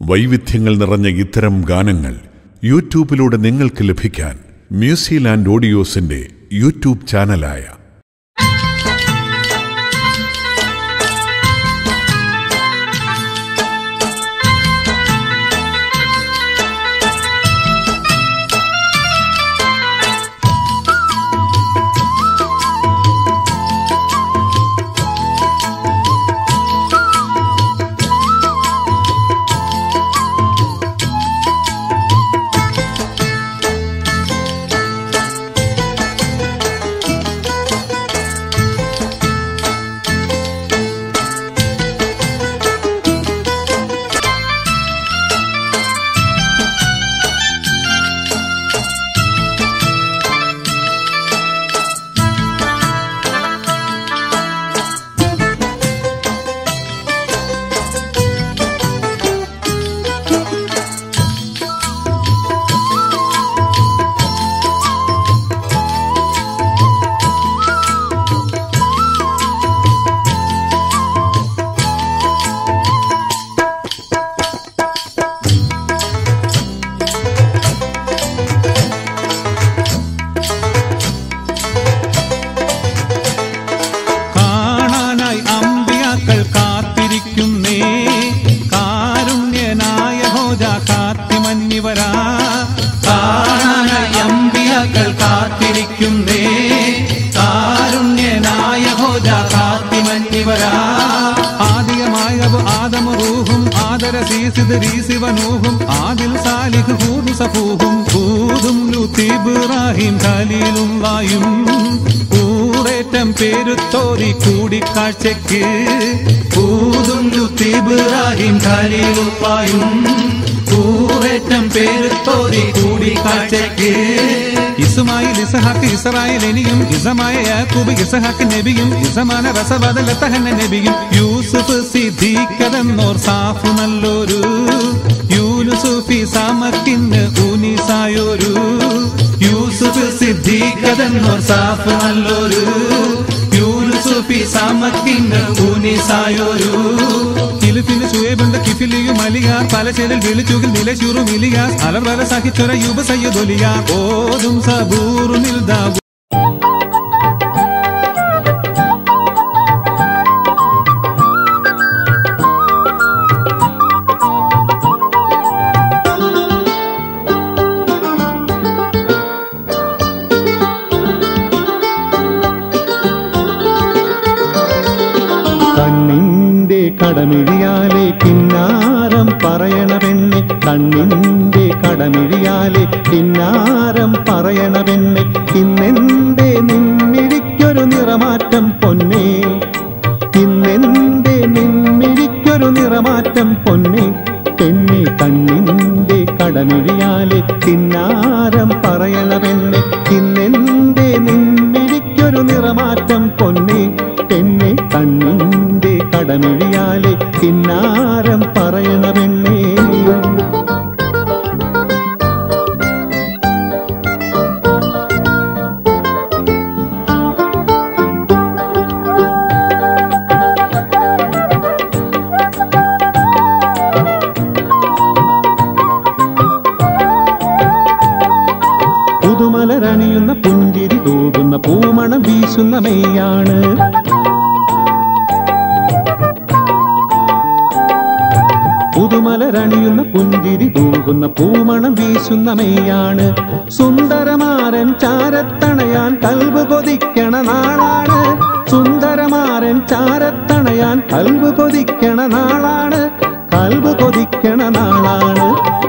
വൈവിധ്യങ്ങൾ നിറഞ്ഞ ഇത്തരം ഗാനങ്ങൾ യൂട്യൂബിലൂടെ നിങ്ങൾക്ക് ലഭിക്കാൻ മ്യൂസിലാൻഡ് ഓഡിയോസിന്റെ യൂട്യൂബ് ചാനലായ ഇസ്മായിൽ ഇസ്ഹാഖ് ഇസ്രായേൽ എനിയും ഇസമായ യാക്കൂബ് ഇസ്ഹാഖ് നബിയും ഇസമാന റസബദല തഹന്ന നബിയും യൂസുഫ് സിദ്ദീഖെന്നോർ സാഫ് നല്ലൊരു യൂനുസുഫി സാമക്കിന്ന് ഊനിസായൊരു യൂസുഫ് സിദ്ദീഖെന്നോർ സാഫ് നല്ലൊരു യൂനുസുഫി സാമക്കിന്ന് ഊനിസായൊരു കിലിഫിന് ശുഐബുണ്ട് കിഫിലിയും അലിയാർ പലചേരിൽ വിളിച്ചുകിൽ നിലശൂറും ഇലിയാസ് അലർവല സഹിച്ചൊര യൂബ സയ്യിദൊലിയാർ ഓതും സബൂറുനിൽ ദാവൂ കടമിഴിയാലെ കിന്നാരം പറയണ പെണ്ണെ കണ്ണിന്റെ കടമിഴിയാലെ കിന്നാരം പറയണ പെണ്ണെ ഇന്നെന്റെ നിന്നിരിക്കൊരു നിറമാറ്റം പൊന്നെ ഇന്നെന്റെ നിന്നിരിക്കൊരു നിറമാറ്റം പൊന്നെ പെണ്ണെ കണ്ണിന്റെ കടമിഴിയാലെ കിന്നാരം പറയണ പെണ്ണെ ഇന്നെന്റെ നിന്നിരിക്കൊരു നിറമാറ്റം പൊന്നെ പെണ്ണെ കണ്ണിന്റെ കടമിഴിയാലെ കിന്നാരം പറയണ പെണ്ണേ പുതുമലരണിയുന്ന പുഞ്ചിരി തൂകുന്ന പൂമണം വീശുന്ന മെയ്യാണ് പുതുമലരണിയുന്ന പുഞ്ചിരി തൂകുന്ന പൂമണം വീശുന്ന മെയ്യാണ് സുന്ദരമാരൻ ചാരത്തണയാൻ കൽബ് കൊതിക്കണ നാളാണ് സുന്ദരമാരൻ ചാരത്തണയാൻ കൽബ് കൊതിക്കണ നാളാണ് കൽബ് കൊതിക്കണ നാളാണ്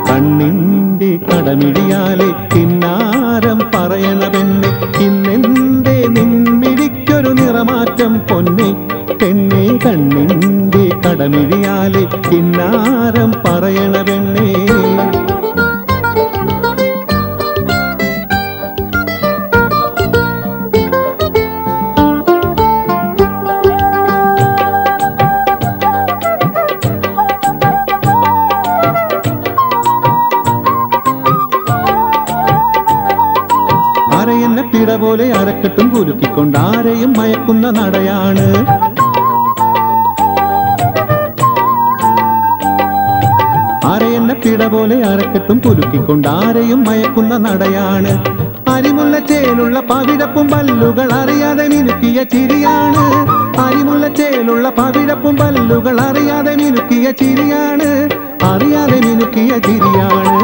കണ്ണിന്റെ കടമിഴിയാലെ കിന്നാരം പറയണ പെണ്ണെ ഇന്നെന്റെ നിൻമിഴിക്കൊരു നിറമാറ്റം പൊന്നെ പെണ്ണെ കണ്ണിന്റെ കടമിഴിയാലെ കിന്നാരം പറയണ പെണ്ണേ അരയെന്ന പിട പോലെ അരക്കെട്ടും കുലുക്കിക്കൊണ്ട് ആരെയും മയക്കുന്ന നടയാണ് അരയെന്ന പിട പോലെ അരക്കെട്ടും കുലുക്കിക്കൊണ്ട് ആരെയും മയക്കുന്ന നടയാണ്. അരിമുള്ള ചേലുള്ള പവിഴപ്പും പല്ലുകൾ അറിയാതെ മിനുക്കിയ ചിരിയാണ്. അരിമുള്ള ചേലുള്ള പവിഴപ്പും പല്ലുകൾ അറിയാതെ മിനുക്കിയ ചിരിയാണ്. അറിയാതെ മിനുക്കിയ ചിരിയാണ്.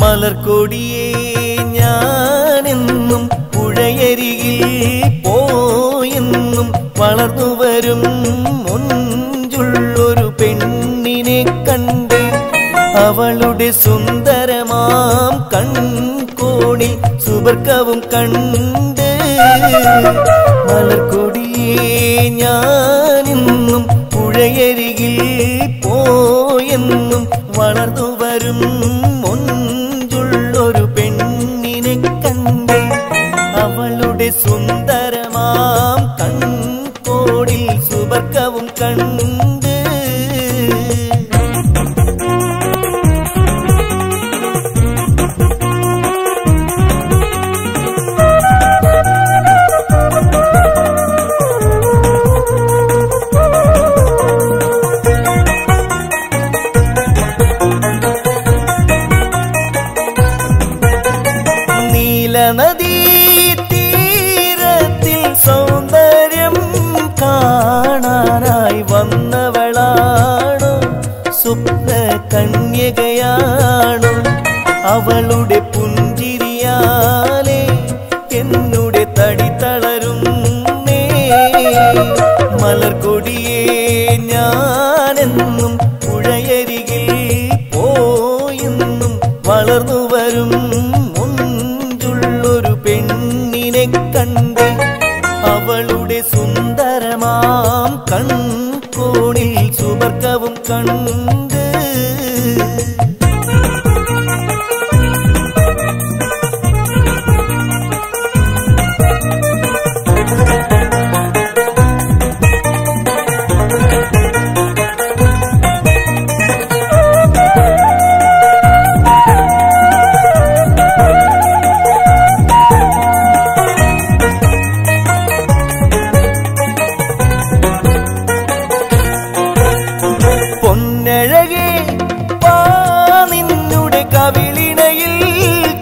മലർക്കൊടിയേ ഞാനെന്നും പുഴയരികിൽ പോയെന്നും വളർന്നു വരും മുഞ്ചുള്ളൊരു പെണ്ണിനെ കണ്ട് അവളുടെ സുന്ദരമാം കൺകോണിൽ സുബർക്കവും കണ്ട് മലർക്കൊടിയേ ഞാനെന്നും പുഴയരികിൽ പോയെന്നും വളർന്നു വരും മുഞ്ചുള്ളൊരു പെണ്ണിനെ കണ്ട് അവളുടെ സുന്ദരമാം കൺകോണിൽ സുബർക്കവും കണ്ട് മലർക്കൊടിയേ ഞാനെന്നും പുഴയരികിൽ പോയെന്നും വളർന്നു വരും മുഞ്ചുള്ളൊരു പെണ്ണിനെ കണ്ട് അവളുടെ സുന്ദരമാം കൺകോണിൽ സുബർക്കവും കണ്ട് പൊന്നഴകേ പാ നിന്നുടെ കവിളിണയിൽ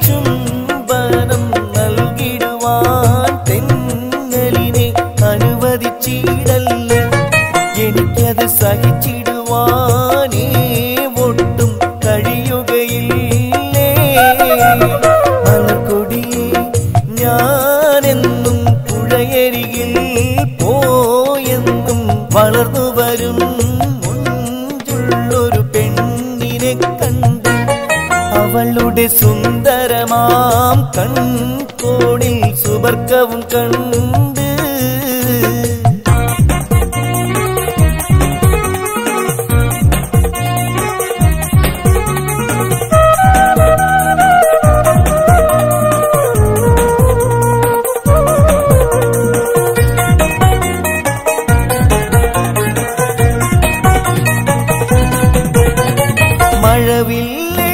ചുംബനം നൽകിടുവാൻ തെന്നലിനെ അനുവദിച്ചിടല്ലേ എനിക്കത് സഹിച്ചിടുവാനേ ഒട്ടും കഴിയുകയില്ലേ മലർക്കൊടിയേ ഞാനെന്നും പുഴയരികിൽ പോയെന്നും വളർന്നു വരും കണ്ട് അവളുടെ സുന്ദരമാം കൺകോണിൽ സുബർക്കവും കണ്ട് മഴവില്ലേ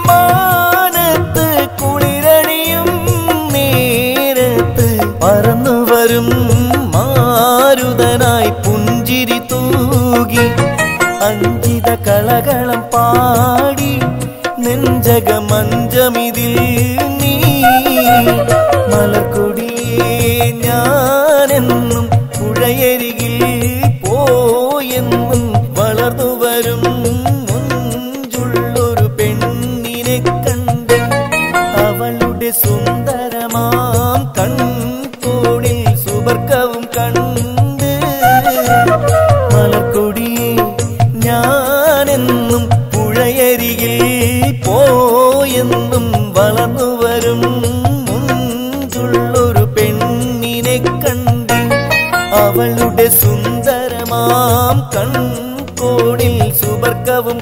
മാനത്ത് കുളിരണിയും നേരത്ത് പറന്നു വരും മാരുതനായി പുഞ്ചിരി തൂകി അഞ്ചിത കളകളം പാടി നെഞ്ചകമഞ്ചമിതിൽ നീ മലർക്കൊടിയേ ഞാനെന്നും പുഴയരികിൽ പോയെന്നും വളർന്നു വരും അവളുടെ സുന്ദരമാം കൺകോണിൽ സുബർക്കവും കണ്ട് മലർക്കൊടിയേ ഞാനെന്നും പുഴയരികിൽ പോയെന്നും വളർന്നു വരും മുഞ്ചുള്ളൊരു പെണ്ണിനെ കണ്ട് അവളുടെ സുന്ദരമാം കൺകോണിൽ സുബർക്കവും